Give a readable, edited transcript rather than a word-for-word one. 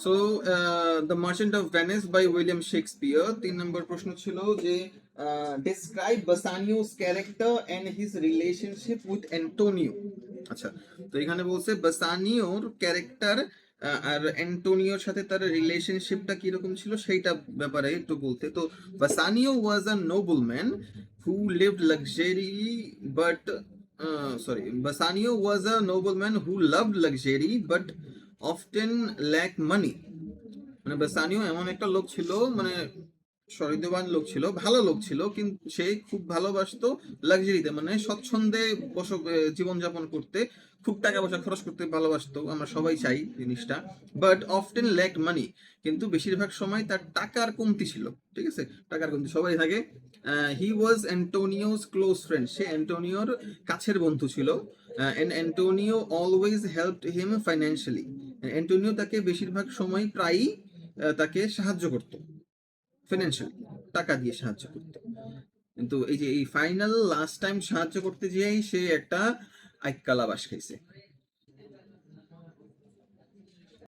So the merchant of Venice by William Shakespeare. 3 number প্রশ্ন ছিল যে describe Bassanio's character and his relationship with Antonio. আচ্ছা, তো এখানে বলছে বাসানিওর ক্যারেক্টার আর অ্যান্টোনিওর সাথে তার রিলেশনশিপটা কিরকম ছিল সেইটা ব্যাপারে একটু বলতে। তো Bassanio was a nobleman who lived luxury but Bassanio was a nobleman who loved luxury but often lacked money. মানে বাসানিও এমন একটা লোক ছিল, মানে সহৃদয়বান লোক ছিল, ভালো লোক ছিল, কিন্তু সে খুব ভালোবাসতো লাক্সারিতে, মানে স্বচ্ছন্দে জীবনযাপন করতে, খুব টাকা পয়সা খরচ করতে ভালোবাসতো। আমরা সবাই চাই জিনিসটা। বাট অফটেন ল্যাক মানি, কিন্তু বেশিরভাগ সময় তার টাকার কমতি ছিল। ঠিক আছে, টাকার কমতি সবাই থাকে। হি ওয়াজ অ্যান্টোনিওস ক্লোজ ফ্রেন্ড, সে অ্যান্টোনিওর কাছের বন্ধু ছিল। And Antonio always helped him financially, Antonio তাকে বেশিরভাগ সময় প্রায়ই তাকে সাহায্য করতো, ফিনান্সিয়াল, টাকা দিয়ে সাহায্য করতো। কিন্তু এই যে এই ফাইনাল লাস্ট টাইম সাহায্য করতে যেয়েই সে একটা আইক্কালা বাস খাইছে।